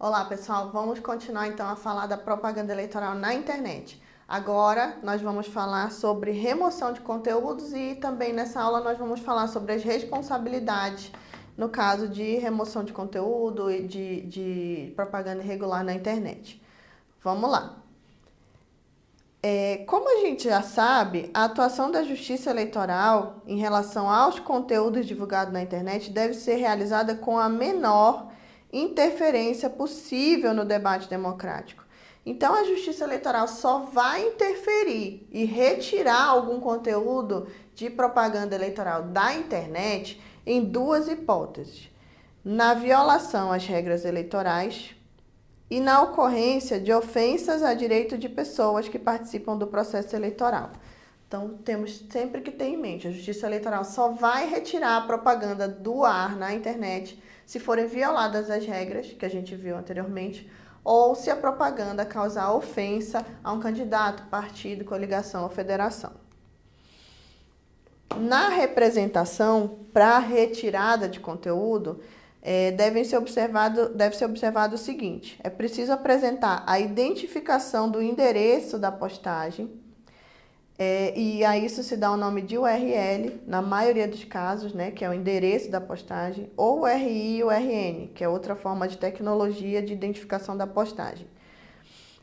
Olá pessoal, vamos continuar então a falar da propaganda eleitoral na internet. Agora nós vamos falar sobre remoção de conteúdos e também nessa aula nós vamos falar sobre as responsabilidades no caso de remoção de conteúdo e de propaganda irregular na internet. Vamos lá. Como a gente já sabe, a atuação da Justiça Eleitoral em relação aos conteúdos divulgados na internet deve ser realizada com a menor interferência possível no debate democrático. Então, a Justiça Eleitoral só vai interferir e retirar algum conteúdo de propaganda eleitoral da internet em duas hipóteses: na violação às regras eleitorais e na ocorrência de ofensas a direito de pessoas que participam do processo eleitoral. Então, temos sempre que ter em mente, a Justiça Eleitoral só vai retirar a propaganda do ar na internet se forem violadas as regras que a gente viu anteriormente, ou se a propaganda causar ofensa a um candidato, partido, coligação ou federação. Na representação, para retirada de conteúdo, deve ser observado o seguinte: é preciso apresentar a identificação do endereço da postagem, e a isso se dá o nome de URL, na maioria dos casos, né, que é o endereço da postagem, ou URI e URN, que é outra forma de tecnologia de identificação da postagem.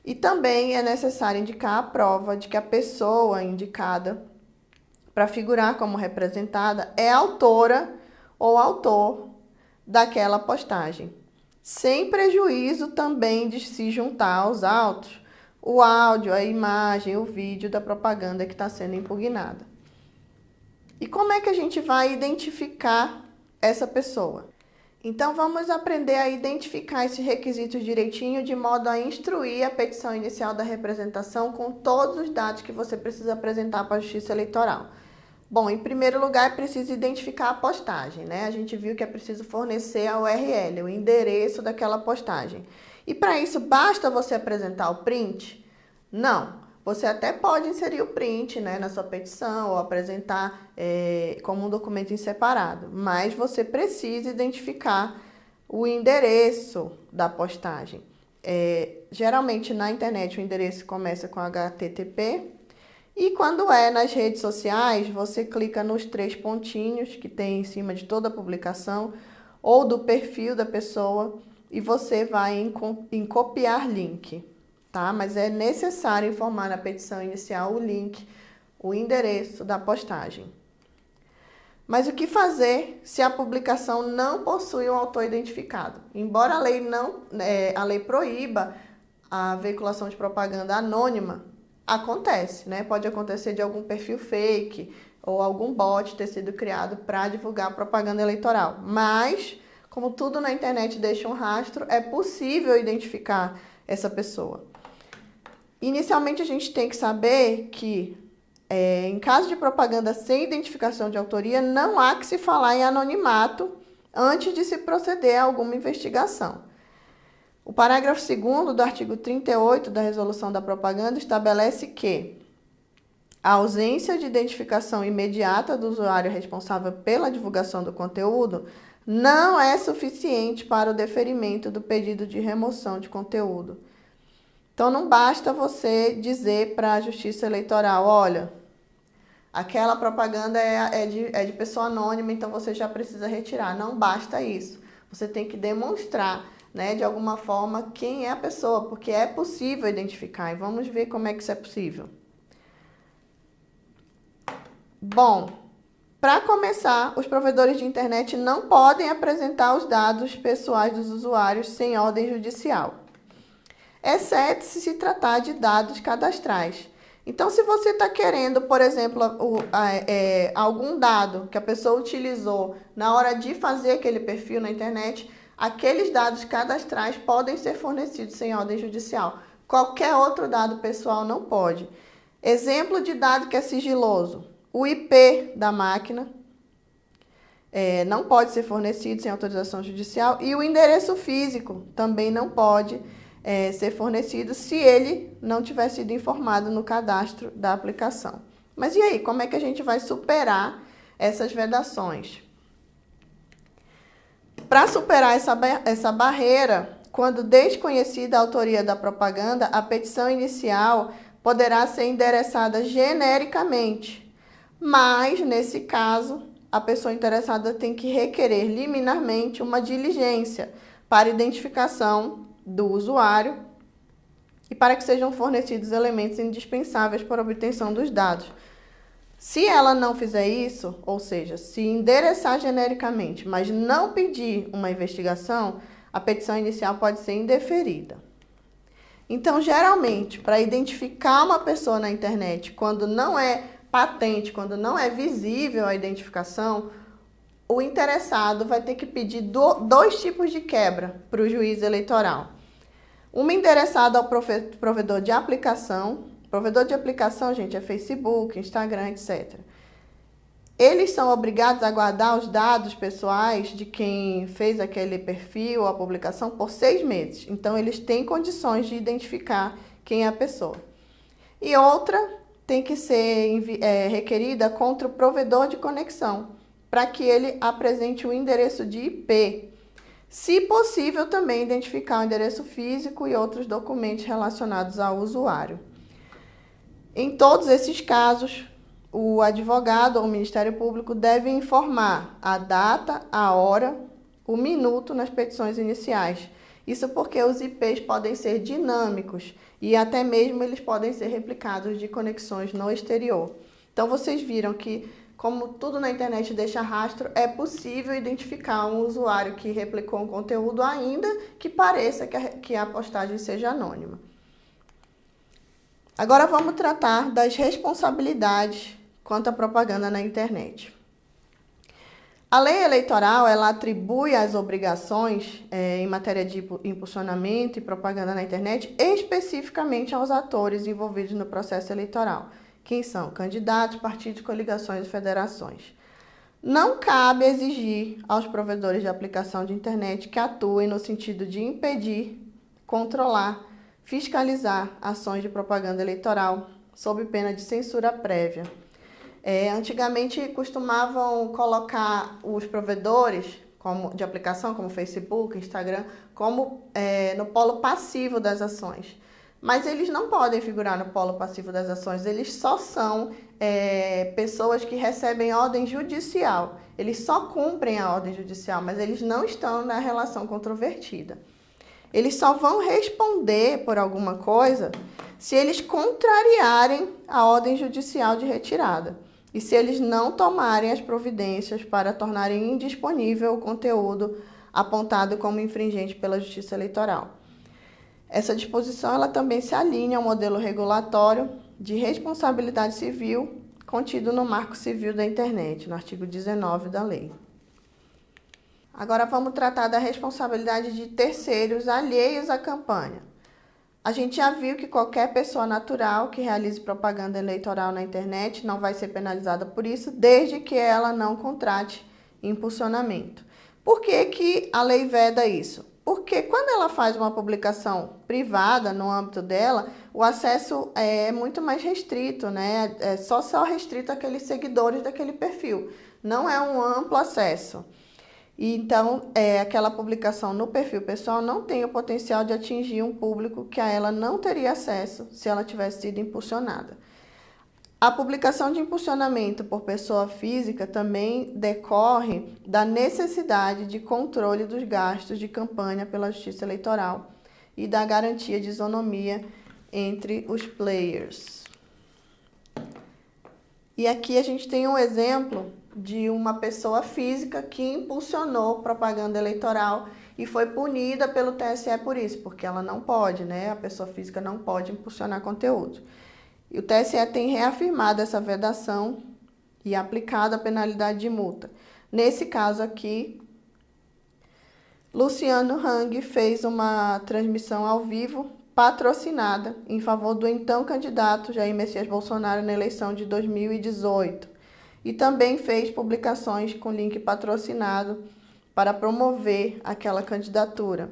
E também é necessário indicar a prova de que a pessoa indicada para figurar como representada é autora ou autor daquela postagem, sem prejuízo também de se juntar aos autos o áudio, a imagem, o vídeo da propaganda que está sendo impugnada. E como é que a gente vai identificar essa pessoa? Então, vamos aprender a identificar esses requisitos direitinho, de modo a instruir a petição inicial da representação com todos os dados que você precisa apresentar para a Justiça Eleitoral. Bom, em primeiro lugar, é preciso identificar a postagem, né? A gente viu que é preciso fornecer a URL, o endereço daquela postagem. E para isso, basta você apresentar o print? Não. Você até pode inserir o print, né, na sua petição ou apresentar como um documento em separado, mas você precisa identificar o endereço da postagem. Geralmente, na internet, o endereço começa com HTTP. E quando é nas redes sociais, você clica nos 3 pontinhos que tem em cima de toda a publicação ou do perfil da pessoa e você vai em copiar link, tá? Mas é necessário informar na petição inicial o link, o endereço da postagem. Mas o que fazer se a publicação não possui um autor identificado? Embora a lei proíba a veiculação de propaganda anônima, acontece, né? Pode acontecer de algum perfil fake ou algum bot ter sido criado para divulgar propaganda eleitoral. Mas, como tudo na internet deixa um rastro, é possível identificar essa pessoa. Inicialmente, a gente tem que saber que, em caso de propaganda sem identificação de autoria, não há que se falar em anonimato antes de se proceder a alguma investigação. O parágrafo 2º do artigo 38 da Resolução da Propaganda estabelece que a ausência de identificação imediata do usuário responsável pela divulgação do conteúdo não é suficiente para o deferimento do pedido de remoção de conteúdo. Então, não basta você dizer para a Justiça Eleitoral: olha, aquela propaganda é de pessoa anônima, então você já precisa retirar. Não basta isso. Você tem que demonstrar, né, de alguma forma, quem é a pessoa, porque é possível identificar. E vamos ver como é que isso é possível. Bom, para começar, os provedores de internet não podem apresentar os dados pessoais dos usuários sem ordem judicial, exceto se tratar de dados cadastrais. Então, se você está querendo, por exemplo, algum dado que a pessoa utilizou na hora de fazer aquele perfil na internet, aqueles dados cadastrais podem ser fornecidos sem ordem judicial. Qualquer outro dado pessoal não pode. Exemplo de dado que é sigiloso: o IP da máquina não pode ser fornecido sem autorização judicial, e o endereço físico também não pode ser fornecido se ele não tiver sido informado no cadastro da aplicação. Mas e aí, como é que a gente vai superar essas vedações? Para superar essa barreira, quando desconhecida a autoria da propaganda, a petição inicial poderá ser endereçada genericamente, mas, nesse caso, a pessoa interessada tem que requerer liminarmente uma diligência para identificação do usuário e para que sejam fornecidos elementos indispensáveis para a obtenção dos dados. Se ela não fizer isso, ou seja, se endereçar genericamente, mas não pedir uma investigação, a petição inicial pode ser indeferida. Então, geralmente, para identificar uma pessoa na internet, quando não é patente, quando não é visível a identificação, o interessado vai ter que pedir dois tipos de quebra para o juiz eleitoral. Uma endereçada ao provedor de aplicação. Provedor de aplicação, gente, é Facebook, Instagram, etc. Eles são obrigados a guardar os dados pessoais de quem fez aquele perfil ou a publicação por 6 meses. Então, eles têm condições de identificar quem é a pessoa. E outra tem que ser requerida contra o provedor de conexão, para que ele apresente o endereço de IP. Se possível, também identificar o endereço físico e outros documentos relacionados ao usuário. Em todos esses casos, o advogado ou o Ministério Público deve informar a data, a hora, o minuto nas petições iniciais. Isso porque os IPs podem ser dinâmicos e até mesmo eles podem ser replicados de conexões no exterior. Então, vocês viram que, como tudo na internet deixa rastro, é possível identificar um usuário que replicou um conteúdo, ainda que pareça que a postagem seja anônima. Agora vamos tratar das responsabilidades quanto à propaganda na internet. A lei eleitoral, ela atribui as obrigações em matéria de impulsionamento e propaganda na internet especificamente aos atores envolvidos no processo eleitoral. Quem são? Candidatos, partidos, coligações e federações. Não cabe exigir aos provedores de aplicação de internet que atuem no sentido de impedir, controlar, fiscalizar ações de propaganda eleitoral, sob pena de censura prévia. Antigamente costumavam colocar os provedores de aplicação, como Facebook, Instagram, como no polo passivo das ações. Mas eles não podem figurar no polo passivo das ações, eles só são pessoas que recebem ordem judicial. Eles só cumprem a ordem judicial, mas eles não estão na relação controvertida. Eles só vão responder por alguma coisa se eles contrariarem a ordem judicial de retirada e se eles não tomarem as providências para tornarem indisponível o conteúdo apontado como infringente pela Justiça Eleitoral. Essa disposição ela também se alinha ao modelo regulatório de responsabilidade civil contido no Marco Civil da Internet, no artigo 19 da lei. Agora vamos tratar da responsabilidade de terceiros alheios à campanha. A gente já viu que qualquer pessoa natural que realize propaganda eleitoral na internet não vai ser penalizada por isso, desde que ela não contrate impulsionamento. Por que que a lei veda isso? Porque quando ela faz uma publicação privada no âmbito dela, o acesso é muito mais restrito, né? É só restrito àqueles seguidores daquele perfil. Não é um amplo acesso. Então, aquela publicação no perfil pessoal não tem o potencial de atingir um público que a ela não teria acesso se ela tivesse sido impulsionada. A publicação de impulsionamento por pessoa física também decorre da necessidade de controle dos gastos de campanha pela Justiça Eleitoral e da garantia de isonomia entre os players. E aqui a gente tem um exemplo de uma pessoa física que impulsionou propaganda eleitoral e foi punida pelo TSE por isso, porque ela não pode, né? A pessoa física não pode impulsionar conteúdo. E o TSE tem reafirmado essa vedação e aplicado a penalidade de multa. Nesse caso aqui, Luciano Hang fez uma transmissão ao vivo patrocinada em favor do então candidato Jair Messias Bolsonaro na eleição de 2018. E também fez publicações com link patrocinado para promover aquela candidatura.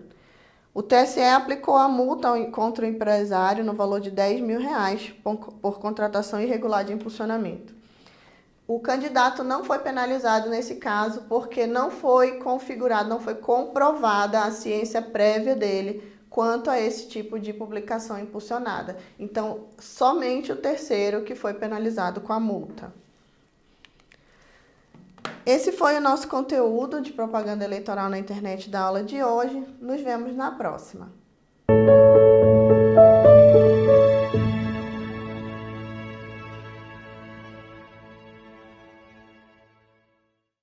O TSE aplicou a multa contra o empresário no valor de R$10 mil por contratação irregular de impulsionamento. O candidato não foi penalizado nesse caso porque não foi configurado, não foi comprovada a ciência prévia dele quanto a esse tipo de publicação impulsionada. Então, somente o terceiro que foi penalizado com a multa. Esse foi o nosso conteúdo de propaganda eleitoral na internet da aula de hoje. Nos vemos na próxima.